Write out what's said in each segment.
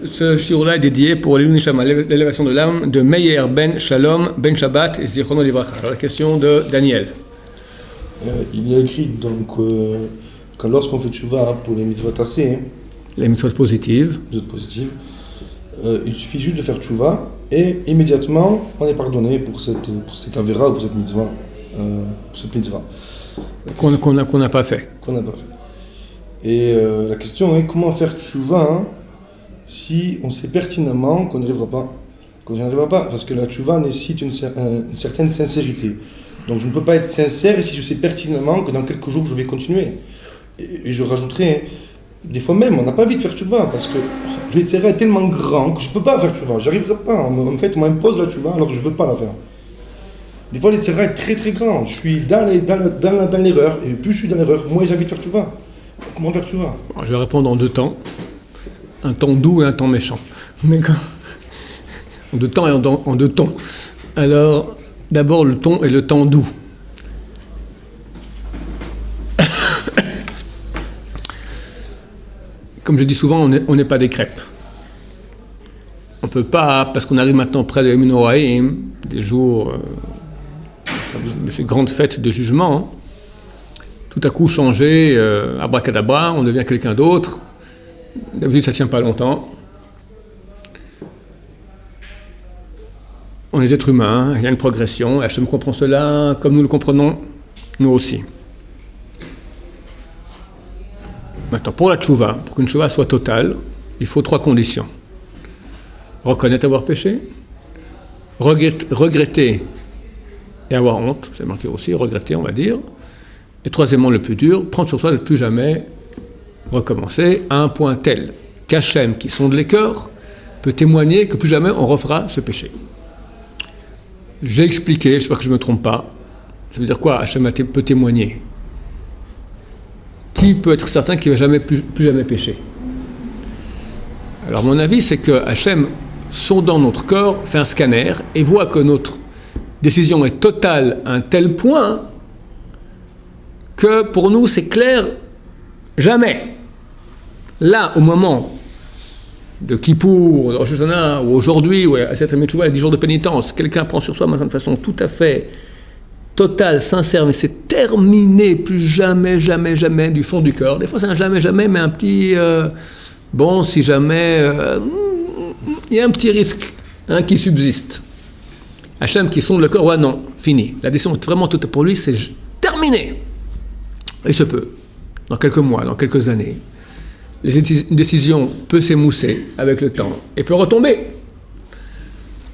Ce shiur-là est dédié pour l'élévation de l'âme de Meir ben Shalom ben Shabbat et Zichrono Livracha. Alors la question de Daniel. Il y a écrit donc que lorsqu'on fait tchouva pour les mitzvot tassés, les mitzvot positives, il suffit juste de faire tchouva et immédiatement on est pardonné pour cette avéra ou pour cette mitzvah, pour cette mitzvah. Qu'on n'a pas fait. Et la question est comment faire tchouva si on sait pertinemment qu'on n'y arrivera pas, parce que la tchouva nécessite une certaine sincérité. Donc je ne peux pas être sincère si je sais pertinemment que dans quelques jours je vais continuer. Et je rajouterai, des fois même, on n'a pas envie de faire tchouva, parce que le Yetzirah est tellement grand que je ne peux pas faire tchouva, j'arriverai pas. En fait, on m'impose la tchouva alors que je ne veux pas la faire. Des fois, le Yetzirah est très très grand, je suis dans l'erreur, et plus je suis dans l'erreur, moins j'ai envie de faire tchouva. Comment faire tchouva ? Je vais répondre en deux temps. Un temps doux et un temps méchant. D'accord ? En deux temps et en deux tons. Alors, d'abord le ton et le temps doux. Comme je dis souvent, on n'est pas des crêpes. On ne peut pas, parce qu'on arrive maintenant près de Yom Noraim, des jours, de ces grandes fêtes de jugement, tout à coup changer, abracadabra, on devient quelqu'un d'autre. D'habitude, ça ne tient pas longtemps. On est êtres humains, il y a une progression, Hachem comprend cela comme nous le comprenons, nous aussi. Maintenant, pour la tchouva, pour qu'une tchouva soit totale, il faut trois conditions. Reconnaître avoir péché, regretter et avoir honte, c'est marqué aussi, regretter on va dire, et troisièmement le plus dur, prendre sur soi de ne plus jamais recommencer à un point tel qu'Hachem, qui sonde les cœurs, peut témoigner que plus jamais on refera ce péché. J'ai expliqué, j'espère que je ne me trompe pas, ça veut dire quoi Hachem peut témoigner? Qui peut être certain qu'il ne va plus jamais pécher? Alors mon avis c'est que Hachem, sondant notre corps, fait un scanner et voit que notre décision est totale à un tel point que pour nous c'est clair, jamais. Là, au moment de Kippour, de Rosh Hashanah, ou aujourd'hui, ou à cette Tchouva, les 10 jours de pénitence, quelqu'un prend sur soi maintenant de façon tout à fait totale, sincère, mais c'est terminé, plus jamais, jamais, jamais du fond du cœur. Des fois, c'est un jamais, jamais, mais un petit... bon, si jamais... il y a un petit risque qui subsiste. Hachem qui sonde le corps, ouais, non, fini. La décision est vraiment toute pour lui, c'est terminé. Il se peut, dans quelques mois, dans quelques années, une décision peut s'émousser avec le temps et peut retomber.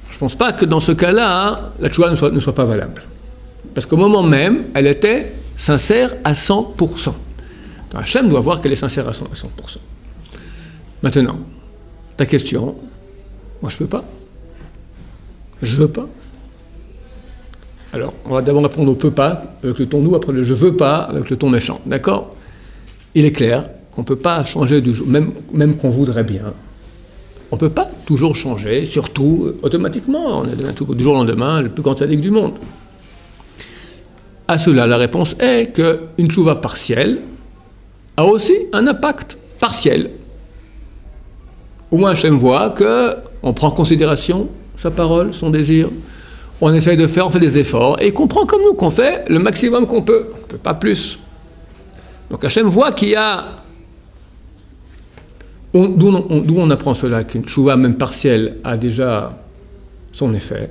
Je ne pense pas que dans ce cas-là, la tchouva ne soit pas valable. Parce qu'au moment même, elle était sincère à 100%. Donc Hachem doit voir qu'elle est sincère à 100%. Maintenant, ta question, moi je ne peux pas. Je ne veux pas. Alors, on va d'abord répondre au peut pas avec le ton doux, après le je veux pas avec le ton méchant. D'accord ? Il est clair qu'on ne peut pas changer du jour, même qu'on voudrait bien. On ne peut pas toujours changer, surtout automatiquement. On est du jour au lendemain le plus grand tzaddik du monde. À cela, la réponse est qu'une tchouva partielle a aussi un impact partiel. Au moins, Hachem voit qu'on prend en considération sa parole, son désir. On essaye de faire, on fait des efforts, et il comprend comme nous qu'on fait le maximum qu'on peut. On ne peut pas plus. Donc Hachem voit qu'il y a... D'où on apprend cela, qu'une tchouva même partielle a déjà son effet.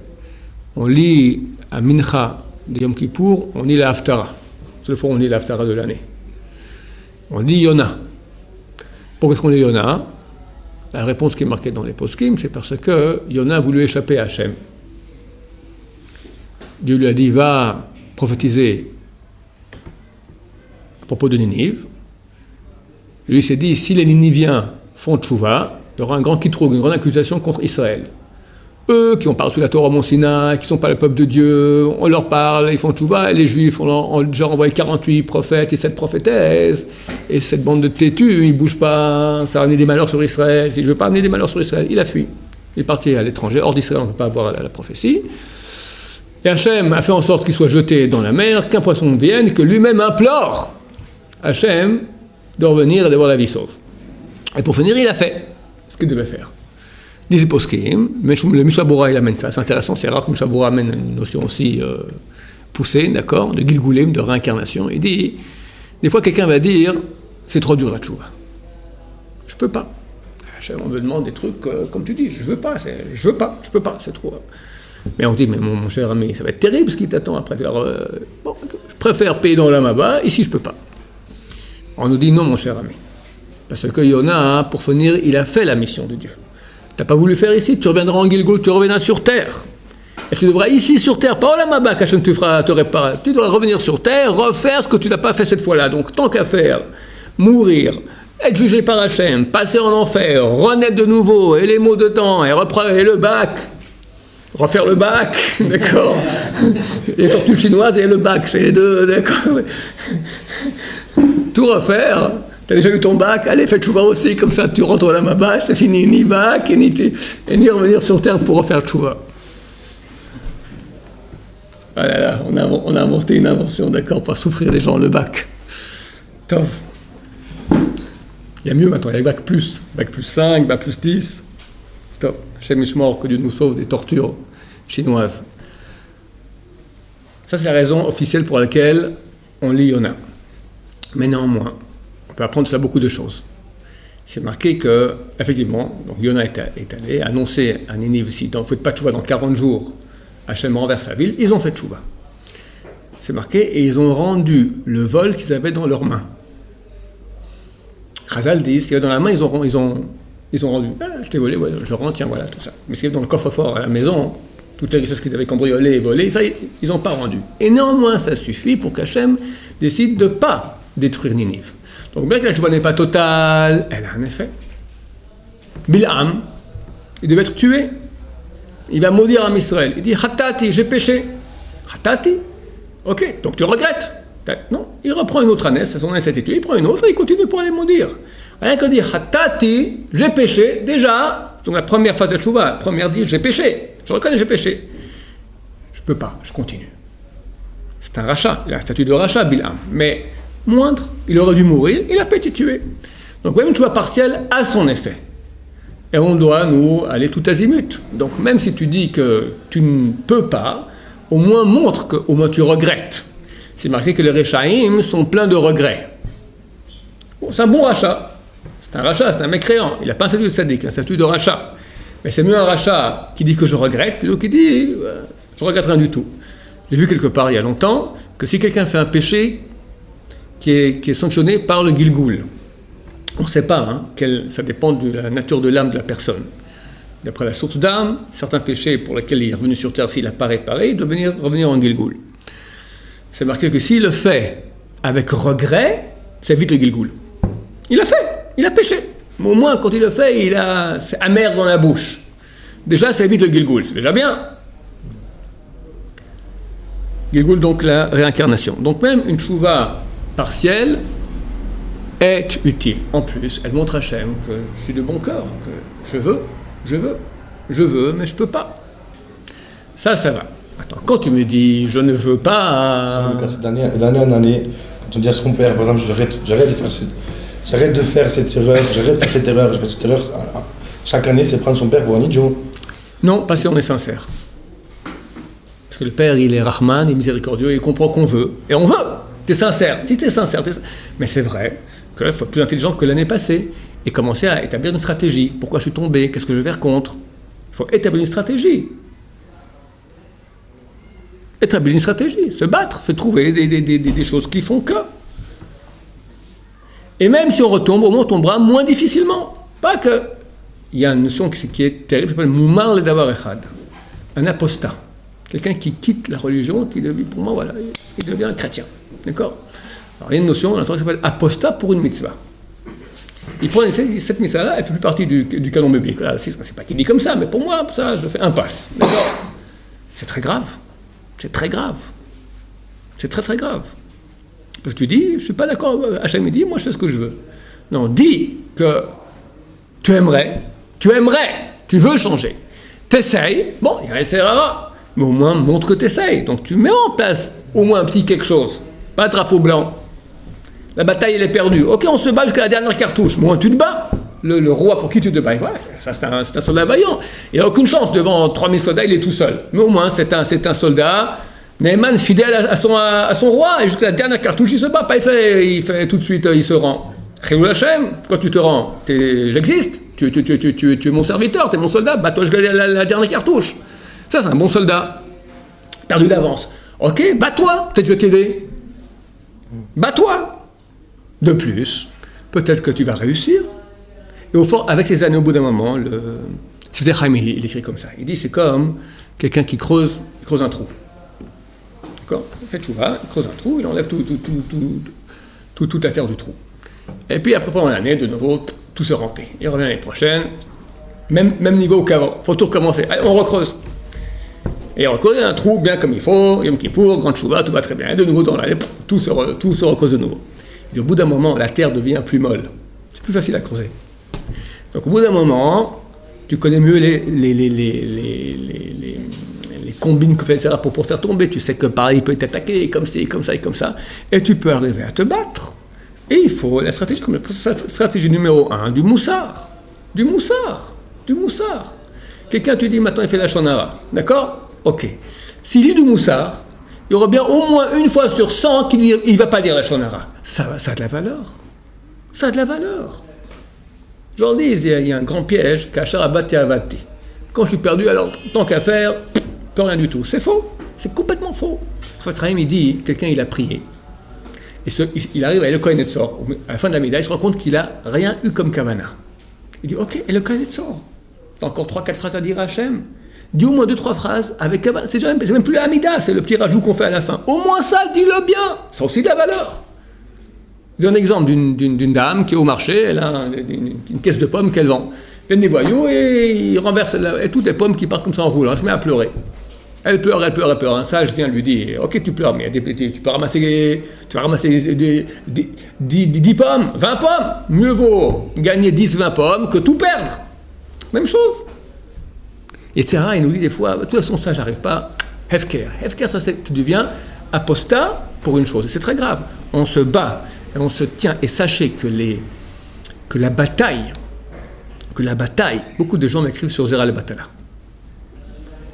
On lit à Mincha de Yom Kippour, on lit la Haftara. C'est le fois où on lit la Haftara de l'année. On lit Yona. Pourquoi est-ce qu'on lit Yona? La réponse qui est marquée dans les poskim, c'est parce que Yona a voulu échapper à Hachem. Dieu lui a dit, va prophétiser à propos de Ninive. Lui s'est dit, si les Niniviens font tchouva, il y aura un grand kitroug, une grande accusation contre Israël. Eux qui ont parlé sous la Torah au Mont Sinaï, qui ne sont pas le peuple de Dieu, on leur parle, ils font tchouva, et les Juifs ont déjà envoyé 48 prophètes et 7 prophétesses, et cette bande de têtus, ils ne bougent pas, ça a amené des malheurs sur Israël. Je ne veux pas amener des malheurs sur Israël. Il a fui. Il est parti à l'étranger, hors d'Israël, on ne peut pas avoir la prophétie. Et Hachem a fait en sorte qu'il soit jeté dans la mer, qu'un poisson vienne, que lui-même implore Hachem de revenir et d'avoir la vie sauve. Et pour finir, il a fait ce qu'il devait faire. Disent les poskim, mais le Mishabura il amène ça, c'est intéressant, c'est rare que Mishabura amène une notion aussi poussée, d'accord, de Gilgulim, de réincarnation. Il dit, des fois quelqu'un va dire, c'est trop dur la tchouva. Je peux pas. On me demande des trucs comme tu dis, je veux pas, je peux pas, c'est trop. Mais on dit, mais mon cher ami, ça va être terrible ce qui t'attend après. Alors, bon, je préfère payer dans l'Amaba, ici je peux pas. On nous dit non, mon cher ami. Parce que Yona, pour finir, il a fait la mission de Dieu. Tu n'as pas voulu faire ici, tu reviendras en Gilgul, tu reviendras sur terre. Et tu devras ici sur terre, pas au Lamaba, qu'Hachem te répare. Tu devras revenir sur terre, refaire ce que tu n'as pas fait cette fois-là. Donc, tant qu'à faire, mourir, être jugé par Hachem, passer en enfer, renaître de nouveau, et les mots dedans, et le bac, refaire le bac, d'accord. Les tortues chinoises et le bac, c'est les deux, d'accord. Tout refaire. T'as déjà eu ton bac, allez, fais tchouva aussi, comme ça tu rentres au Lamaba, c'est fini, ni bac, et ni revenir sur terre pour refaire tchouva. Ah là là, on a inventé une invention, d'accord, pour souffrir les gens, le bac. Tov. Il y a mieux maintenant, il y a bac plus 5, bac plus 10. Tov. Hachem Ishmor, que Dieu nous sauve des tortures chinoises. Ça, c'est la raison officielle pour laquelle on lit Yona. Mais néanmoins, on peut apprendre de ça beaucoup de choses. C'est marqué que, effectivement, donc Yona est allé annoncer à Ninive, si vous ne faites pas tchouva dans 40 jours, Hachem renverse la ville, ils ont fait tchouva. C'est marqué, et ils ont rendu le vol qu'ils avaient dans leurs mains. Chazal dit, ce qu'il y avait dans la main, ils ont rendu. Ah, je t'ai volé, ouais, je le rends, tiens, voilà, tout ça. Mais ce qu'il y avait dans le coffre-fort à la maison, toutes les richesses qu'ils avaient cambriolées et volées, ça, ils n'ont pas rendu. Et néanmoins, ça suffit pour qu'Hachem décide de ne pas détruire Ninive. Donc, bien que la tchouva n'est pas totale, elle a un effet. Bil'am, il devait être tué. Il va maudire à Israël. Il dit, Hatati, j'ai péché. Hatati? Ok, donc tu regrettes. Non, il reprend une autre ânesse, son ânesse a été tuée, il prend une autre et il continue pour aller maudire. Rien que dire, Hatati, j'ai péché, déjà, donc la première phase de tchouva, la première dit, j'ai péché. Je reconnais, j'ai péché. Je peux pas, je continue. C'est un rachat, il a un statut de rachat, Bil'am. Mais moindre, il aurait dû mourir, il n'a pas été tué. Donc même une tchouva partielle a son effet. Et on doit, nous, aller tout azimut. Donc même si tu dis que tu ne peux pas, au moins montre qu'au moins tu regrettes. C'est marqué que les Rechaïm sont pleins de regrets. Bon, c'est un bon rachat. C'est un rachat, c'est un mécréant. Il n'a pas un statut de sadique, un statut de rachat. Mais c'est mieux un rachat qui dit que je regrette, plutôt qu'il dit je regrette rien du tout. J'ai vu quelque part il y a longtemps que si quelqu'un fait un péché qui est sanctionné par le Gilgul, on ne sait pas, hein, ça dépend de la nature de l'âme de la personne. D'après la source d'âme, certains péchés pour lesquels il est revenu sur terre, s'il n'a pas réparé, il doit revenir en Gilgul. C'est marqué que s'il le fait avec regret, ça évite le Gilgul. Il l'a fait, il a péché. Mais au moins, quand il le fait, c'est amer dans la bouche. Déjà, ça évite le Gilgul, c'est déjà bien. Gilgul, donc la réincarnation. Donc même une tchouva partielle est utile. En plus, elle montre à Hachem que je suis de bon cœur, que je veux, mais je ne peux pas. Ça va. Attends, quand tu me dis je ne veux pas. D'année en année, quand on dit à son père, par exemple, j'arrête de faire cette erreur, chaque année, c'est prendre son père pour un idiot. Non, pas si on est sincère. Parce que le père, il est Rahman, il est miséricordieux, il comprend qu'on veut. Et on veut. T'es sincère. Si t'es sincère, mais c'est vrai que là, il faut être plus intelligent que l'année passée et commencer à établir une stratégie. Pourquoi je suis tombé? Qu'est-ce que je vais faire contre? Il faut établir une stratégie. Établir une stratégie, se battre, fait trouver des choses qui font que. Et même si on retombe, au moins on tombera moins difficilement. Pas que. Il y a une notion qui est terrible, qui s'appelle Moumar le Davar Echad. Un apostat. Quelqu'un qui quitte la religion, qui devient, pour moi, voilà, il devient un chrétien. D'accord? Alors il y a une notion dans la Torah qui s'appelle apostat pour une mitzvah. Il prend cette mitzvah-là, elle fait plus partie du canon biblique. Là, c'est pas qu'il dit comme ça, mais pour moi, ça, je fais impasse. D'accord? C'est très grave. C'est très grave. C'est très très grave. Parce que tu dis, je ne suis pas d'accord, Hachem me dit, moi je fais ce que je veux. Non, dis que tu aimerais, tu veux changer. T'essayes, bon, il essaiera, mais au moins montre que t'essayes. Donc tu mets en place au moins un petit quelque chose. Pas un drapeau blanc. La bataille, elle est perdue. Ok, on se bat jusqu'à la dernière cartouche. Moi, tu te bats. le roi pour qui tu te bats. Ouais, ça c'est un soldat vaillant. Il n'a aucune chance devant 3000 soldats, il est tout seul. Mais au moins c'est un soldat, Naaman fidèle à son roi, et jusqu'à la dernière cartouche il se bat, pas il fait tout de suite, il se rend. Chilul Hashem, quand tu te rends, j'existe, tu es mon serviteur, tu es mon soldat, bats-toi jusqu'à la dernière cartouche. Ça c'est un bon soldat, perdu d'avance. Ok, bats-toi, peut-être je vais t'aider. Bats-toi. De plus, peut-être que tu vas réussir. Et au fond, avec les années, au bout d'un moment, Sifter Chaim, il écrit comme ça. Il dit, c'est comme quelqu'un qui creuse un trou. D'accord ? Il fait tchouva, il creuse un trou, il enlève toute la terre du trou. Et puis, après, pendant l'année, de nouveau, tout se remplit. Il revient l'année prochaine, même niveau qu'avant. Il faut tout recommencer. Allez, on recreuse. Et on recreuse un trou bien comme il faut, Yom Kippour, grande tchouva, tout va très bien. Et de nouveau, dans l'année, tout se recreuse de nouveau. Et au bout d'un moment, la terre devient plus molle. C'est plus facile à creuser. Donc au bout d'un moment, tu connais mieux les combines que fait Sarah pour faire tomber. Tu sais que pareil, il peut t'attaquer comme ci, comme ça et comme ça. Et tu peux arriver à te battre. Et il faut la stratégie, comme la stratégie numéro 1, du moussard. Du moussard. Quelqu'un te dit, maintenant il fait la shonara. D'accord ? Ok. S'il dit du moussard, il y aura bien au moins une fois sur 100 qu'il ne va pas dire la shonara. Ça a de la valeur. Ça a de la valeur. J'en dis, il y a un grand piège, Kachar Abati Avati. Quand je suis perdu, alors, tant qu'à faire, plus rien du tout. C'est faux. C'est complètement faux. Fatraïm, il dit, quelqu'un, il a prié. Et il arrive à le Kohen Etzor. À la fin de la médaille, il se rend compte qu'il n'a rien eu comme Kavana. Il dit, ok, et le Kohen Etzor. T'as encore 3-4 phrases à dire à Hachem. Dis au moins 2-3 phrases avec Kavana. C'est même plus la Hamida, c'est le petit rajout qu'on fait à la fin. Au moins ça, dis-le bien. Ça a aussi de la valeur. Je donne un exemple d'une dame qui est au marché, elle a une caisse de pommes qu'elle vend. Viennent des voyous et ils renversent et toutes les pommes qui partent comme ça en roulant. Elle se met à pleurer. Elle pleure. Un sage vient lui dire, ok tu pleures, mais tu vas ramasser 10 pommes, 20 pommes. Mieux vaut gagner 10-20 pommes que tout perdre. Même chose. Et Sarah, il nous dit des fois, de toute façon ça j'arrive pas. Hefker, ça tu deviens apostat pour une chose. Et c'est très grave. On se bat. Et on se tient, et sachez que la bataille, beaucoup de gens m'écrivent sur Zera le Batala.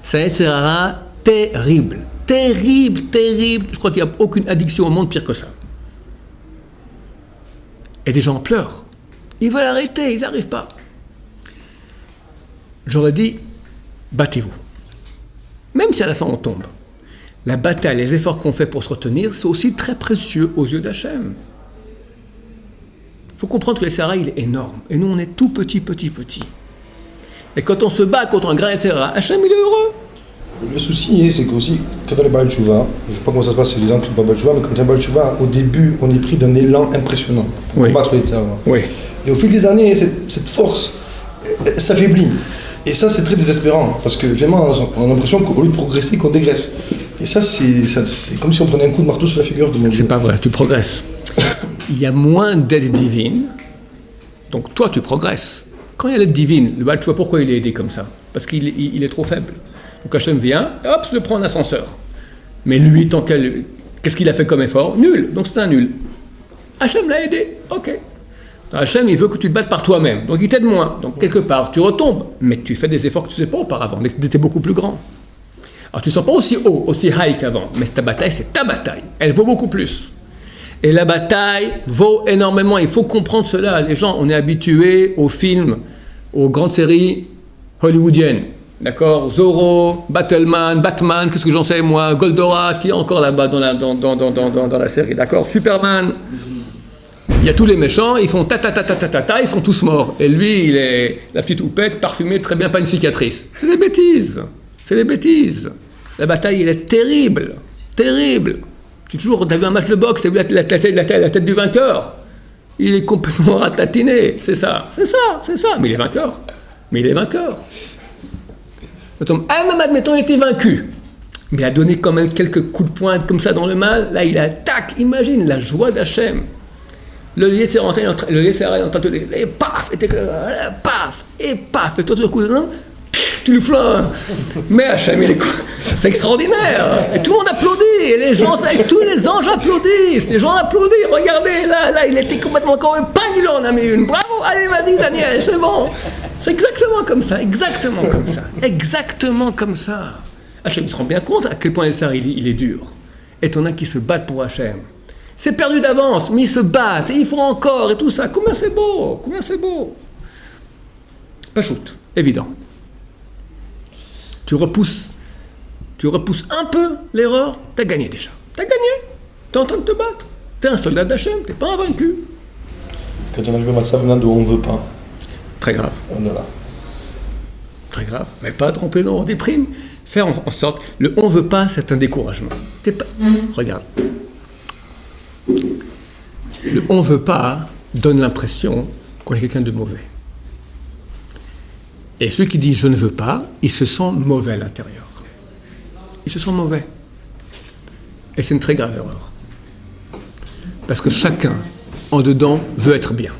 Ça sera terrible. Je crois qu'il n'y a aucune addiction au monde pire que ça. Et des gens pleurent. Ils veulent arrêter, ils n'arrivent pas. J'aurais dit, battez-vous. Même si à la fin on tombe. La bataille, les efforts qu'on fait pour se retenir, c'est aussi très précieux aux yeux d'Hachem. Il faut comprendre que le Sarah, il est énorme. Et nous, on est tout petit. Et quand on se bat contre un grand Sarah, Hachem, il est heureux. Le souci, c'est qu'aussi, quand on est Baal Tshuva, je ne sais pas comment ça se passe, c'est les gens qui ne sont pas Baal Tshuva, mais quand on est Baal Tshuva, au début, on est pris d'un élan impressionnant pour combattre les Sarah. Oui. Et au fil des années, cette force s'affaiblit. Et ça, c'est très désespérant, parce que vraiment, on a l'impression qu'au lieu de progresser, qu'on dégraisse. Et ça, c'est comme si on prenait un coup de marteau sur la figure de mon Dieu. C'est pas vrai, tu progresses. Il y a moins d'aide divine, donc toi tu progresses. Quand il y a l'aide divine, le Baal Tshuva, pourquoi il est aidé comme ça ? Parce qu'il est trop faible. Donc Hachem vient, hop, se le prend en ascenseur. Mais lui, qu'est-ce qu'il a fait comme effort ? Nul, donc c'est un nul. Hachem l'a aidé, ok. Hachem, il veut que tu te battes par toi-même, donc il t'aide moins. Donc quelque part, tu retombes, mais tu fais des efforts que tu ne sais pas auparavant, mais tu étais beaucoup plus grand. Alors tu ne sens pas aussi haut, aussi high qu'avant, mais ta bataille, c'est ta bataille. Elle vaut beaucoup plus. Et la bataille vaut énormément. Il faut comprendre cela. Les gens, on est habitués aux films, aux grandes séries hollywoodiennes. D'accord ? Zorro, Batman, qu'est-ce que j'en sais moi ? Goldorak, qui est encore là-bas dans la série. D'accord ? Superman. Il y a tous les méchants, ils font ta, ils sont tous morts. Et lui, il est la petite houppette, parfumée, très bien, pas une cicatrice. C'est des bêtises. La bataille, elle est terrible. T'as vu un match de boxe, t'as vu la tête du vainqueur. Il est complètement ratatiné. C'est ça. Mais il est vainqueur. Admettons, il était vaincu. Mais il a donné quand même quelques coups de poing comme ça dans le mal. Là, il attaque. Imagine la joie d'Hachem. Le Yetzer Hara est en train de te dire, et paf, et toi, tout d'un coup, tu le flingues. Mais Hachem, c'est extraordinaire. Et tout le monde applaudit. et les gens, tous les anges applaudissent, les gens applaudissent, regardez, là, il était complètement comme un pingouin, on a mis une, bravo, allez, vas-y, Daniel, c'est bon. C'est exactement comme ça, exactement comme ça, exactement comme ça. Hachem se rend bien compte à quel point il est dur. Et t'en as qui se battent pour Hachem. C'est perdu d'avance, mais ils se battent, et ils font encore, et tout ça. Combien c'est beau, combien c'est beau. Pas shoot, évident. Tu repousses un peu l'erreur, t'as gagné déjà. T'as gagné. T'es en train de te battre. T'es un soldat d'Hachem, t'es pas un vaincu. Quand on arrive à ça venant d'où on ne veut pas. Très grave. On est là. Très grave. Mais pas tromper dans des primes. Faire en sorte. Le on veut pas, c'est un découragement. Regarde. Le on veut pas donne l'impression qu'on est quelqu'un de mauvais. Et celui qui dit je ne veux pas, il se sent mauvais à l'intérieur. Il se sent mauvais. Et c'est une très grave erreur. Parce que chacun, en dedans, veut être bien.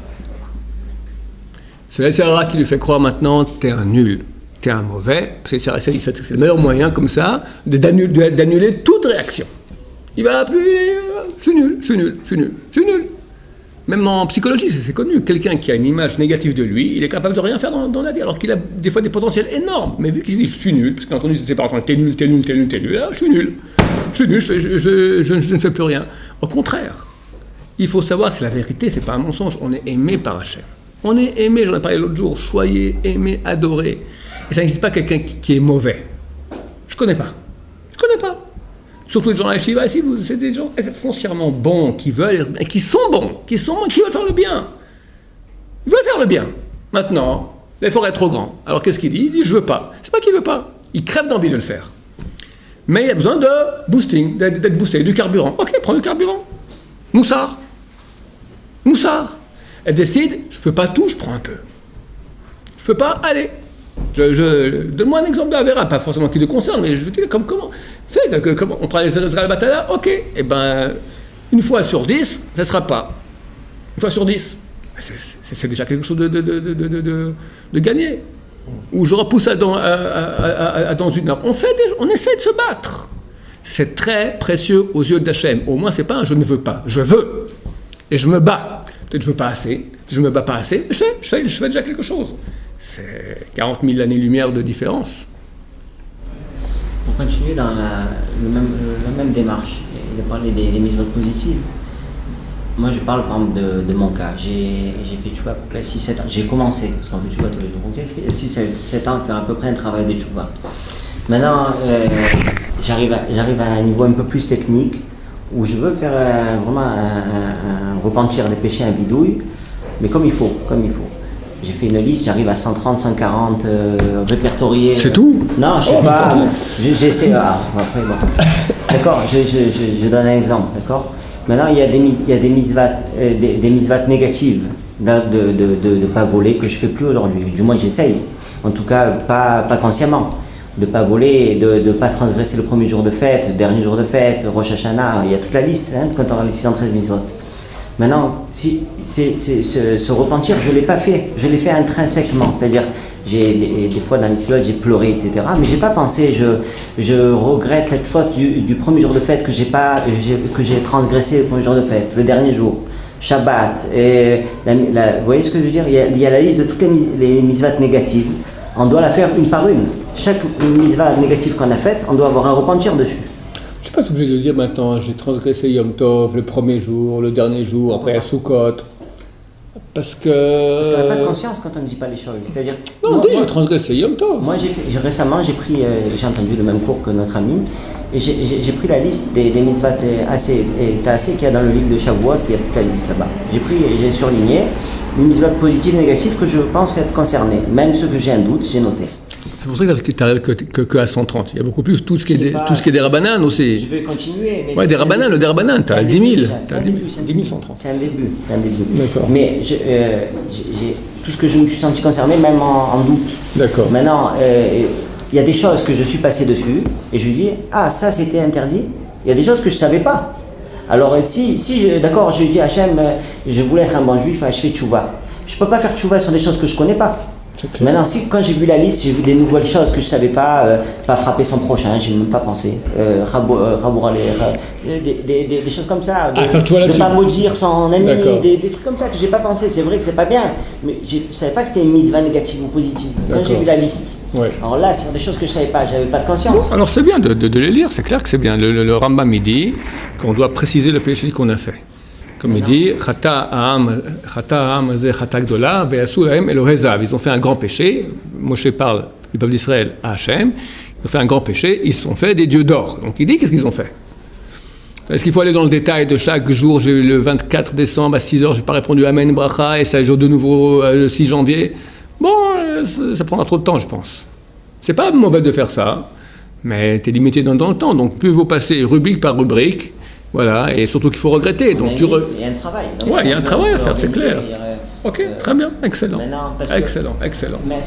C'est la Sarah qui lui fait croire maintenant t'es un nul, t'es un mauvais. C'est le meilleur moyen, comme ça, d'annuler toute réaction. Il va appeler je suis nul, je suis nul, je suis nul, je suis nul. Même en psychologie, c'est connu. Quelqu'un qui a une image négative de lui, il est capable de rien faire dans la vie, alors qu'il a des fois des potentiels énormes. Mais vu qu'il se dit je suis nul, parce qu'il a entendu ses parents, t'es nul, t'es nul, t'es nul, t'es nul, je suis nul, je ne fais plus rien. Au contraire, il faut savoir, c'est la vérité, c'est pas un mensonge, on est aimé par Hachem. On est aimé, j'en ai parlé l'autre jour, choyé, aimé, adoré. Et ça n'existe pas quelqu'un qui est mauvais. Je connais pas. Surtout les gens à la Shiva, ici, c'est des gens foncièrement bons, qui veulent, qui sont bons, qui veulent faire le bien. Ils veulent faire le bien. Maintenant, l'effort est trop grand. Alors qu'est-ce qu'il dit ? Il dit je veux pas. C'est pas qu'il veut pas. Il crève d'envie de le faire. Mais il a besoin de boosting, d'être boosté, du carburant. Ok, prends le carburant. Moussard. Elle décide, je ne fais pas tout, je prends un peu. Je ne peux pas, allez. Donne-moi un exemple de Avera, pas forcément qui te concerne, mais je veux dire, comment on prend les Ezra Batala, ok, et ben, une fois sur 10, ça ne sera pas. Une fois sur 10, c'est déjà quelque chose de gagné. Ou je repousse dans une heure. On essaie de se battre. C'est très précieux aux yeux d'Hachem. Au moins, c'est pas un je ne veux pas, je veux. Et je me bats. Peut-être que je ne veux pas assez, je ne me bats pas assez, mais je fais déjà quelque chose. C'est 40 000 années-lumière de différence. Pour continuer dans la même démarche, de parler des mises positives, moi je parle par exemple de mon cas. J'ai fait tchouva à peu près 6-7 ans. J'ai commencé, parce qu'en fait tchouva, tu as 6-7 ans de faire à peu près un travail de tchouva. Maintenant, j'arrive à un niveau un peu plus technique, où je veux faire vraiment un repentir des péchés, un vidouille, mais comme il faut. J'ai fait une liste, j'arrive à 130, 140 répertoriés. C'est tout ? Non, je sais pas. J'essaie. Après, bon. D'accord, je donne un exemple, d'accord ? Maintenant, il y a des mitzvahs négatives de ne pas voler que je ne fais plus aujourd'hui. Du moins, j'essaye. En tout cas, pas consciemment. De ne pas voler, de ne pas transgresser le premier jour de fête, le dernier jour de fête, Rosh Hashanah, il y a toute la liste, quand on aura les 613 mitzvot. Maintenant, si ce repentir, je ne l'ai pas fait, je l'ai fait intrinsèquement, c'est-à-dire, des fois dans les filotes, j'ai pleuré, etc. Mais je n'ai pas pensé, je regrette cette faute du premier jour de fête que j'ai transgressé le premier jour de fête, le dernier jour, Shabbat. Vous voyez ce que je veux dire ? Il y a la liste de toutes les mitzvot négatives. On doit la faire une par une. Chaque mitzvah négative qu'on a faite, on doit avoir un repentir dessus. Je ne suis pas obligé de dire maintenant, j'ai transgressé Yom Tov le premier jour, le dernier jour, après à Sukkot. Parce qu'on n'a pas de conscience quand on ne dit pas les choses. C'est-à-dire, non, j'ai transgressé Yom Tov. Moi, récemment, j'ai entendu le même cours que notre ami, et j'ai pris la liste des mitzvot assez qu'il y a dans le livre de Shavuot, il y a toute la liste là-bas. J'ai surligné les mitzvot positives et négatives que je pense être concernées. Même ceux que j'ai un doute, j'ai noté. C'est pour ça que tu n'arrives que à 130. Il y a beaucoup plus, tout ce qui est des rabbanan aussi. Je vais continuer. Mais des rabbanan, tu as 10 000. C'est un début. 10 130. C'est un début. D'accord. Mais tout ce que je me suis senti concerné, même en doute. D'accord. Maintenant, il y a des choses que je suis passé dessus, et je lui dis, ça c'était interdit. Il y a des choses que je ne savais pas. Alors d'accord, je dis à Hachem, je voulais être un bon juif, je fais tchouva. Je ne peux pas faire tchouva sur des choses que je ne connais pas. Maintenant, quand j'ai vu la liste, j'ai vu des nouvelles choses que je ne savais pas. Pas frapper son prochain, je n'ai même pas pensé. Des choses comme ça. De ne pas maudire son ami, des trucs comme ça que je n'ai pas pensé. C'est vrai que c'est pas bien, mais je ne savais pas que c'était une mitzvah négative ou positive. Quand j'ai vu la liste. Alors là, c'est des choses que je ne savais pas, je n'avais pas de conscience. Bon, alors c'est bien de les lire, c'est clair que c'est bien. Le Rambam il dit qu'on doit préciser le péché qu'on a fait. Comme il dit, ils ont fait un grand péché. Moshe parle du peuple d'Israël à Hachem. Ils ont fait un grand péché, ils se sont fait des dieux d'or. Donc il dit, qu'est-ce qu'ils ont fait? Est-ce qu'il faut aller dans le détail de chaque jour? J'ai eu le 24 décembre à 6h, je n'ai pas répondu Amen Bracha, et ça joue de nouveau le 6 janvier. Bon, ça prendra trop de temps, je pense. C'est pas mauvais de faire ça, mais tu es limité dans le temps. Donc plus vaut passer rubrique par rubrique. Voilà, et surtout qu'il faut regretter. Donc, il y a un travail. Oui, il y a un travail à faire, c'est clair. Ok, très bien, excellent. Excellent. Mais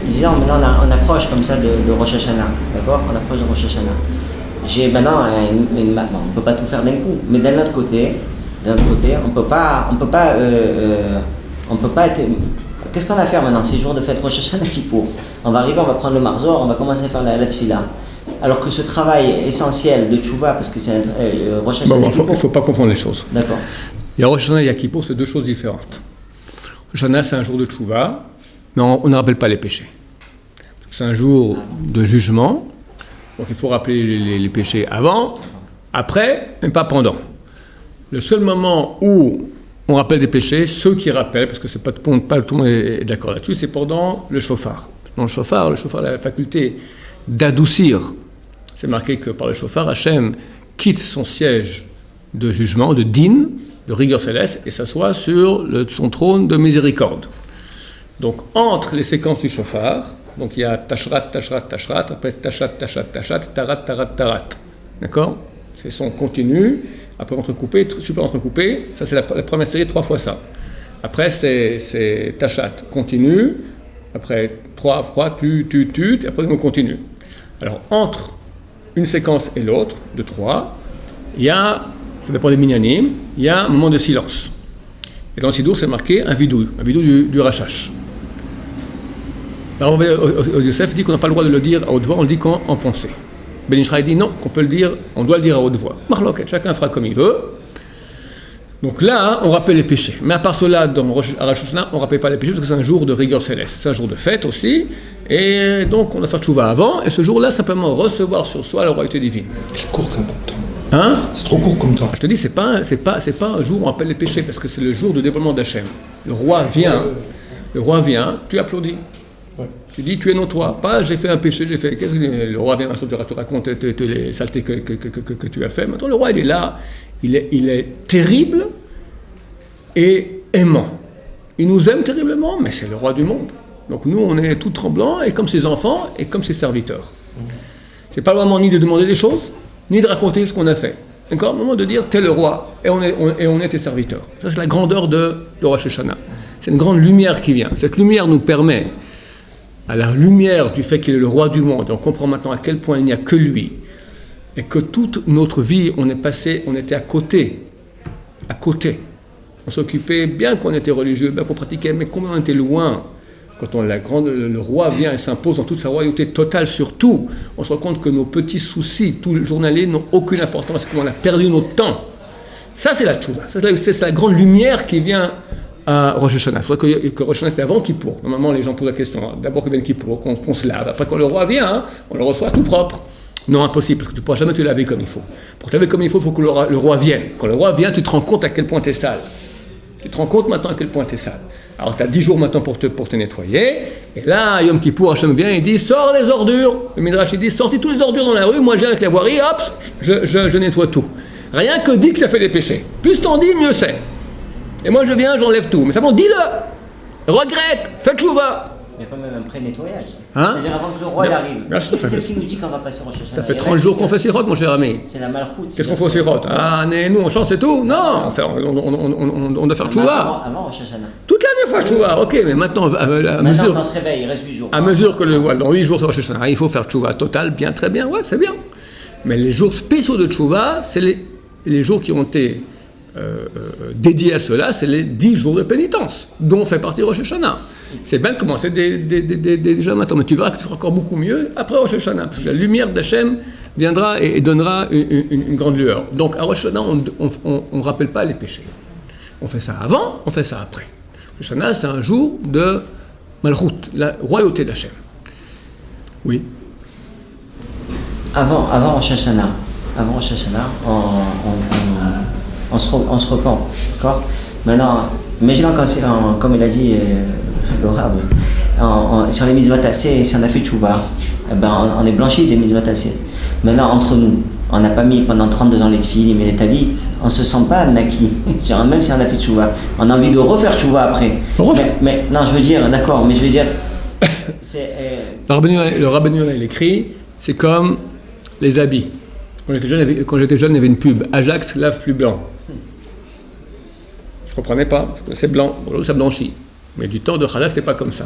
disons, maintenant on approche comme ça de Rosh Hashanah, d'accord? On approche de Rosh Hashanah. J'ai maintenant, on ne peut pas tout faire d'un coup, mais d'un autre côté, on peut pas être... Qu'est-ce qu'on va faire maintenant, ces jours de fête Rosh Hashanah Kippour? On va arriver, on va prendre le marzor, on va commencer à faire la tefila. Alors que ce travail essentiel de tchouva, parce que c'est Rosh Hashanah il ne faut pas confondre les choses. D'accord. Il y a Rosh Hashanah et Yom Kippour, c'est deux choses différentes. Rosh Hashanah, c'est un jour de tchouva, mais on ne rappelle pas les péchés. C'est un jour de jugement, donc il faut rappeler les péchés avant, après, mais pas pendant. Le seul moment où on rappelle des péchés, ceux qui rappellent, parce que c'est pas tout le monde est d'accord là-dessus, c'est pendant le shofar. Dans le shofar a la faculté d'adoucir. C'est marqué que par le shofar, Hachem quitte son siège de jugement, de din, de rigueur céleste, et s'assoit sur son trône de miséricorde. Donc, entre les séquences du shofar, donc il y a tashrat, après tashat, tarat. D'accord? C'est son continu, après entrecoupé, super entrecoupé, ça c'est la première série, 3 fois ça. Après c'est tashat, continu, après 3 fois tu, et après on continue. Alors, entre une séquence et l'autre, de 3, il y a, ça dépend des minyanim, il y a un moment de silence. Et dans le Sidour, c'est marqué un vidou du rachash. Alors, Yosef dit qu'on n'a pas le droit de le dire à haute voix, on le dit qu'en pensée. Ben Ishraï dit non, qu'on peut le dire, on doit le dire à haute voix. Marloquet, chacun fera comme il veut. Donc là, on rappelle les péchés. Mais à part cela, dans Rosh Hashanah, on ne rappelle pas les péchés parce que c'est un jour de rigueur céleste. C'est un jour de fête aussi. Et donc, on doit faire tchouva avant. Et ce jour-là, simplement recevoir sur soi la royauté divine. C'est court comme temps. Hein? C'est trop court comme temps. Je te dis, c'est pas un jour où on rappelle les péchés parce que c'est le jour de dévoilement d'Hachem. Le roi vient, tu applaudis. Ouais. Tu dis, tu es non toi. Pas, j'ai fait un péché, qu'est-ce que le roi vient, te raconte les saletés que tu as fait. Maintenant, le roi, il est là. Il est terrible et aimant. Il nous aime terriblement, mais c'est le roi du monde. Donc nous, on est tout tremblants, et comme ses enfants, et comme ses serviteurs. C'est pas le moment ni de demander des choses, ni de raconter ce qu'on a fait. D'accord? Le moment de dire, t'es le roi, et on est tes serviteurs. Ça, c'est la grandeur de Rosh Hashanah. C'est une grande lumière qui vient. Cette lumière nous permet, à la lumière du fait qu'il est le roi du monde, et on comprend maintenant à quel point il n'y a que lui, et que toute notre vie, on était à côté. On s'occupait, bien qu'on était religieux, bien qu'on pratiquait, mais combien on était loin. Quand le roi vient et s'impose dans toute sa royauté totale sur tout, on se rend compte que nos petits soucis, tout le journalier, n'ont aucune importance, qu'on a perdu notre temps. Ça, c'est la tchouva. C'est la grande lumière qui vient à Rosh Hashanah. Il faudrait que Rosh Hashanah, c'est avant Kippour. Normalement, les gens posent la question, d'abord que vienne Kippour, qu'on se lave. Après, quand le roi vient, on le reçoit tout propre. Non, impossible, parce que tu ne pourras jamais te laver comme il faut. Pour te laver comme il faut que le roi vienne. Quand le roi vient, tu te rends compte à quel point tu es sale. Tu te rends compte maintenant à quel point tu es sale. Alors tu as 10 jours maintenant pour te nettoyer. Et là, Yom Kippour, Hachem vient et dit, sors les ordures. Le Midrash, il dit, sortez tous les ordures dans la rue, moi je viens avec la voirie, hop, je nettoie tout. Rien que dis que tu as fait des péchés. Plus t'en dis, mieux c'est. Et moi je viens, j'enlève tout. Mais simplement, dis-le. Regrette, fais tchouva. Il y a quand même un pré-nettoyage. Hein? C'est-à-dire avant que le roi arrive. Qu'est-ce qu'il nous dit qu'on va passer Rosh Hashanah? Ça fait 30 jours qu'on fait Sirot, mon cher ami. C'est la malchoute. Qu'est-ce qu'on fait au Sirot? Ah, nous on chante, c'est tout? Non, on doit faire tchouva. Avant Rosh Hashanah. Toute l'année, on fait tchouva. Ok, mais maintenant, maintenant, on se réveille, il reste 8 jours. À mesure que dans 8 jours, c'est Rosh Hashanah, il faut faire tchouva total, bien, très bien, ouais, c'est bien. Mais les jours spéciaux de tchouva, c'est les jours qui ont été dédiés à cela, c'est les 10 jours de pénitence, dont fait partie Rosh Hashanah. C'est bien de commencer déjà maintenant, mais tu verras que tu feras encore beaucoup mieux après Rosh Hashanah, parce que la lumière d'Hachem viendra et donnera une grande lueur. Donc à Rosh Hashanah, on ne rappelle pas les péchés. On fait ça avant, on fait ça après. Rosh Hashanah, c'est un jour de Malchut, la royauté d'Hachem. Oui. Avant Rosh Hashanah, on se repent, d'accord? Maintenant, imaginons comme il a dit Laura, sur les mitzvot tassés, si on a fait tchouva, on est blanchi des mitzvot tassés. Maintenant, entre nous, on n'a pas mis pendant 32 ans les tefilines et les talit, on ne se sent pas naki, même si on a fait tchouva. On a envie de refaire tchouva après. Mais non, je veux dire, d'accord, mais je veux dire... Le Rabbeinu, il écrit, c'est comme les habits. Quand j'étais jeune, il y avait une pub, Ajax lave plus blanc. Je ne comprenais pas, parce que c'est blanc, ça blanchit. Mais du temps de Khalas, c'était pas comme ça.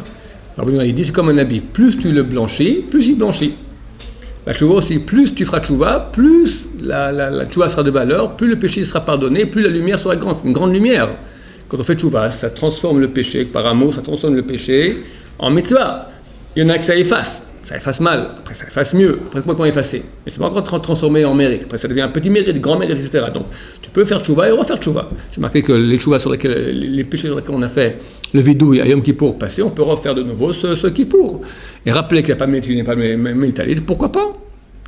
Le Rabbeinu, il dit, c'est comme un habit. Plus tu le blanchis, plus il blanchit. La tchouva aussi, plus tu feras tchouva, plus la tchouva sera de valeur, plus le péché sera pardonné, plus la lumière sera grande. C'est une grande lumière. Quand on fait tchouva, ça transforme le péché, par amour, ça transforme le péché en mitzvah. Il y en a que ça efface mal, après ça efface mieux, après complètement effacé. Mais c'est pas encore transformé en mérite, après ça devient un petit mérite, grand mérite, etc. Donc tu peux faire tchouva et refaire tchouva. C'est marqué que les tchouvas les péchés sur lesquels on a fait le vidouille à Yom Kippour passé, on peut refaire de nouveau ce Kippour. Et rappeler qu'il n'y a pas de mérite, il n'y a pas de talit, pourquoi pas?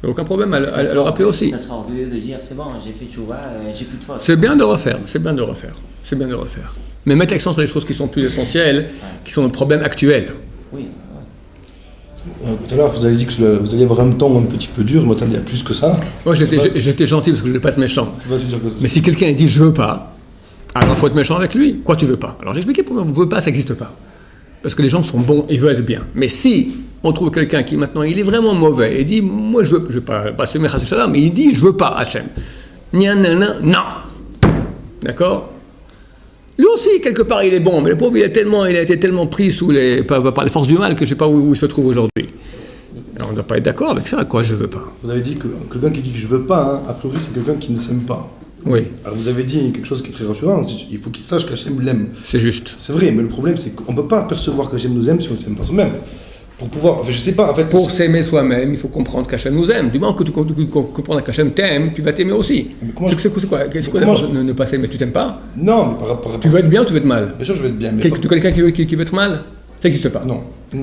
Il n'y a aucun problème à le rappeler aussi. Ça sera orgueilleux de dire c'est bon, j'ai fait tchouva, j'ai plus de faute. C'est bien de refaire. Mais mettre l'accent sur les choses qui sont plus essentielles, qui sont nos problèmes actuels. Oui. Tout à l'heure, vous avez dit que vous alliez avoir un ton un petit peu dur, je m'attendais à plus que ça. Moi, j'étais gentil parce que je ne voulais pas être méchant. Mais si quelqu'un dit je veux pas, alors il faut être méchant avec lui. Quoi, tu veux pas? Alors j'ai expliqué pourquoi on veut pas, ça n'existe pas. Parce que les gens sont bons, ils veulent être bien. Mais si on trouve quelqu'un qui maintenant il est vraiment mauvais et dit moi je veux pas se mettre à ce chaleur, mais il dit je veux pas Hachem. Non. D'accord? Lui aussi, quelque part, il est bon, mais le pauvre, il a été tellement pris par les forces du mal que je ne sais pas où il se trouve aujourd'hui. Alors, on ne doit pas être d'accord avec ça, quoi, je veux pas. Vous avez dit que quelqu'un qui dit que je veux pas, a priori, c'est quelqu'un qui ne s'aime pas. Oui. Alors, vous avez dit quelque chose qui est très rassurant, il faut qu'il sache qu'Hachem l'aime. C'est juste. C'est vrai, mais le problème, c'est qu'on ne peut pas percevoir qu'Hachem nous aime si on ne s'aime pas soi-même. Pour pouvoir, enfin, je sais pas, en fait... Pour s'aimer soi-même, il faut comprendre qu'Hachem nous aime. Du moment que tu comprends qu'Hachem t'aime, tu vas t'aimer aussi. C'est quoi ne pas s'aimer? Tu t'aimes pas? Non, mais par rapport... Tu veux être bien ou tu veux être mal? Bien sûr, je veux être bien. Mais quelqu'un qui veut être mal? Ça n'existe pas. Non.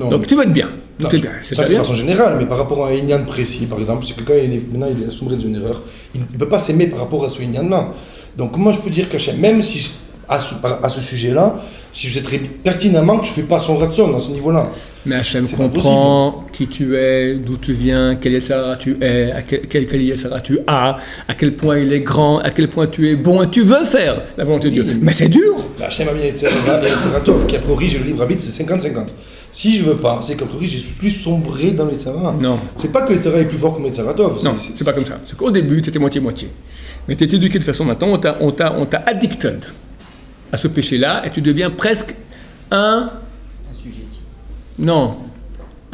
Donc tu veux être bien. Non, bien. C'est ça, c'est de façon générale, mais par rapport à un inyan précis, par exemple, si quelqu'un maintenant il est sombré d'une erreur, il ne peut pas s'aimer par rapport à ce inyan-là. Donc comment je peux dire qu'Hachem, même si à ce sujet-là, si je sais très pertinemment que je ne fais pas son ratson à ce niveau-là. Mais Hachem comprend qui tu es, d'où tu viens, quel Yetzirah tu es, quel Yetzirah tu as, à quel point il est grand, à quel point tu es bon et tu veux faire la volonté de Dieu. Mais c'est dur. Hachem a mis Yetzirah Tov, qui a priori, j'ai le libre arbitre, c'est 50-50. Si je veux pas, c'est qu'a priori, je suis plus sombré dans l'Yetzirah. Non. C'est pas que l'Yetzirah est plus fort que Yetzirah Tov. Non, c'est pas comme ça. C'est qu'au début, tu étais moitié-moitié. Mais tu es éduqué de façon maintenant, on t'a addicted à ce péché-là, et tu deviens presque un sujet. Non,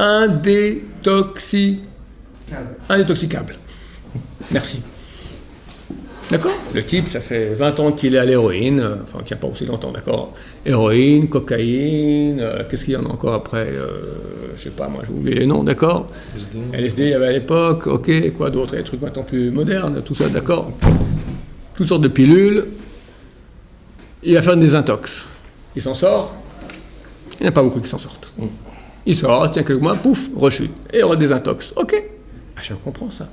indétoxicable. Merci. D'accord? Le type, ça fait 20 ans qu'il est à l'héroïne, enfin, il ne tient pas aussi longtemps, d'accord? Héroïne, cocaïne, qu'est-ce qu'il y en a encore après? Je sais pas, moi, j'ai oublié les noms, d'accord? LSD, il y avait à l'époque, ok, quoi d'autre? Il y a des trucs maintenant plus modernes, tout ça, d'accord? Toutes sortes de pilules. Il va faire une désintox. Il s'en sort. Il n'y en a pas beaucoup qui s'en sortent. Il sort, tient quelques mois, pouf, rechute. Et redésintox. Ok. Hachem comprend ça.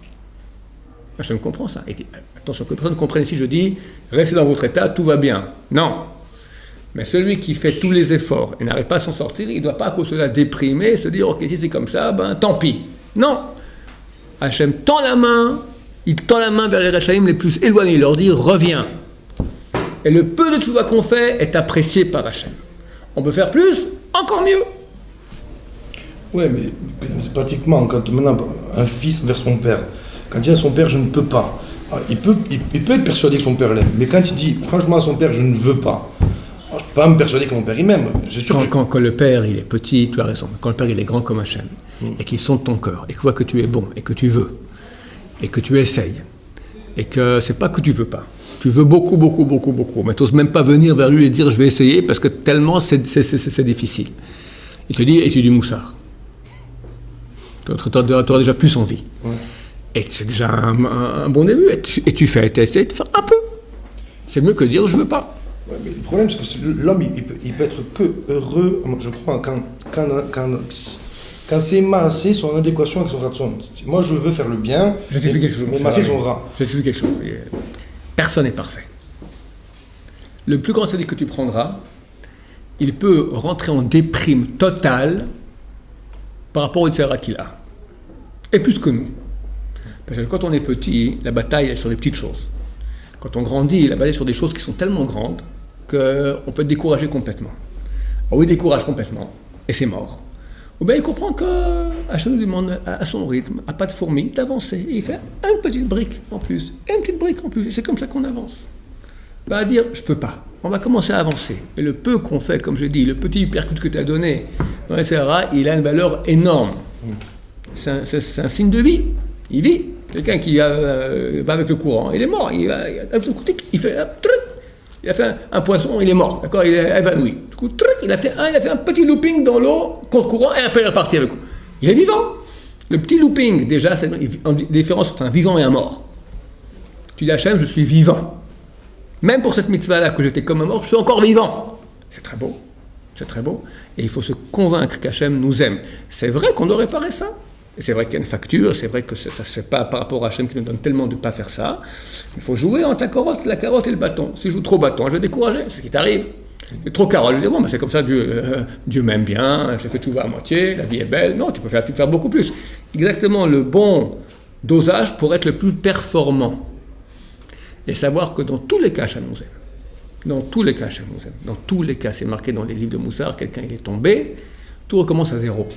Hachem comprend ça. Et attention, que personne comprenne ici, je dis, restez dans votre état, tout va bien. Non. Mais celui qui fait tous les efforts et n'arrive pas à s'en sortir, il ne doit pas à cause de cela déprimer et se dire, ok, si c'est comme ça, ben tant pis. Non. Hachem tend la main, il tend la main vers les Rachaïm les plus éloignés, il leur dit, reviens. Et le peu de tchouva qu'on fait est apprécié par Hachem. On peut faire plus, encore mieux. Ouais, mais pratiquement, quand maintenant un fils vers son père, quand il dit à son père, je ne peux pas, il peut être persuadé que son père l'aime, mais quand il dit, franchement, à son père, je ne veux pas, je ne peux pas me persuader que mon père, il m'aime. Quand le père, il est petit, tu as raison, quand le père, il est grand comme Hachem, et qu'il sonde ton cœur, et qu'il voit que tu es bon, et que tu veux, et que tu essayes, et que c'est pas que tu veux pas. Tu veux beaucoup, mais tu n'oses même pas venir vers lui et dire je vais essayer parce que tellement c'est difficile. Il te dit, et tu dis moussard. Tu auras déjà plus envie. Ouais. Et c'est déjà un bon début. Et tu fais essayer de faire un peu. C'est mieux que de dire je veux pas. Ouais, mais le problème, c'est que l'homme, il peut être que heureux, je crois, quand ses massés sont en adéquation avec son ratson. Moi, je veux faire le bien, Je t'explique quelque chose. mes massés sont rares. Je t'explique quelque chose. Personne n'est parfait. Le plus grand sadique que tu prendras, il peut rentrer en déprime totale par rapport au tzara qu'il a. Et plus que nous. Parce que quand on est petit, la bataille est sur les petites choses. Quand on grandit, la bataille est sur des choses qui sont tellement grandes qu'on peut être découragé complètement. Alors oui, il décourage complètement, et c'est mort. Ou bien il comprend que Hachem nous demande à son rythme, à pas de fourmi, d'avancer. Et il fait une petite brique en plus, et une petite brique en plus. Et c'est comme ça qu'on avance. Pas à dire, je peux pas. On va commencer à avancer. Et le peu qu'on fait, comme je dis, le petit hypercute que tu as donné dans les Sahara, il a une valeur énorme. C'est un signe de vie. Il vit. Quelqu'un qui va avec le courant, il est mort. Il fait un truc. Il a fait un poisson, il est mort. D'accord, il est évanoui. Du coup, truc, il a fait un petit looping dans l'eau contre courant et après il est reparti avec. Il est vivant. Le petit looping, déjà, c'est une différence entre un vivant et un mort. Tu dis à Hachem, je suis vivant. Même pour cette mitzvah-là, que j'étais comme un mort, je suis encore vivant. C'est très beau. C'est très beau. Et il faut se convaincre qu'Hachem nous aime. C'est vrai qu'on doit réparer ça. Et c'est vrai qu'il y a une facture, c'est vrai que ça ne se fait pas par rapport à Hachem qui nous donne tellement de ne pas faire ça. Il faut jouer entre la carotte et le bâton. Si je joue trop bâton, je vais décourager, c'est ce qui t'arrive. Trop carotte, je dis, bon, ben c'est comme ça, Dieu m'aime bien, j'ai fait tchouva à moitié, la vie est belle. Non, tu peux faire beaucoup plus. Exactement le bon dosage pour être le plus performant. Et savoir que dans tous les cas, Hachem nous aime. Dans tous les cas, Hachem nous aime. Dans tous les cas, c'est marqué dans les livres de Moussard, quelqu'un il est tombé, tout recommence à zéro.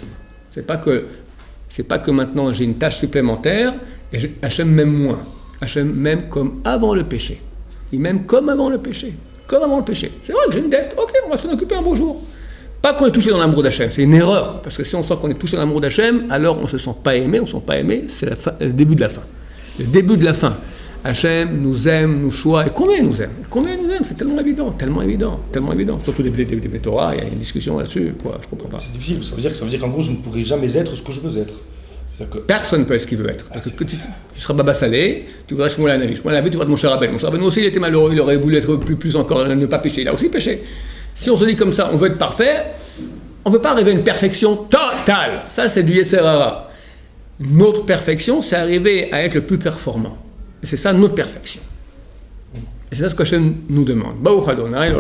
C'est pas que maintenant j'ai une tâche supplémentaire et Hachem m'aime moins. Hachem m'aime comme avant le péché. Il m'aime comme avant le péché. Comme avant le péché. C'est vrai que j'ai une dette, ok, on va s'en occuper un beau jour. Pas qu'on est touché dans l'amour d'Hachem, c'est une erreur. Parce que si on sent qu'on est touché dans l'amour d'Hachem, alors on ne se sent pas aimé, c'est le début de la fin. Le début de la fin. Hachem nous aime, nous choisit. Et combien il nous aime? C'est tellement évident. Surtout des Torah, il y a une discussion là-dessus, quoi, je comprends pas. C'est difficile, ça veut dire qu'en gros, je ne pourrai jamais être ce que je veux être. Personne ne peut être ce qu'il veut être. Parce que tu seras Baba Salé, tu voudras Shmuel Hanavi. Shmuel Hanavi, tu voudras Moshe Rabbeinu. Moshe Rabbeinu aussi, il était malheureux, il aurait voulu être plus encore, ne pas pécher. Il a aussi péché. Si on se dit comme ça, on veut être parfait, on ne peut pas arriver à une perfection totale. Ça, c'est du Yetzer Hara. Notre perfection, c'est arriver à être le plus performant. Et c'est ça notre perfection. Et c'est ça ce que Hachem nous demande. Baruch Adonai.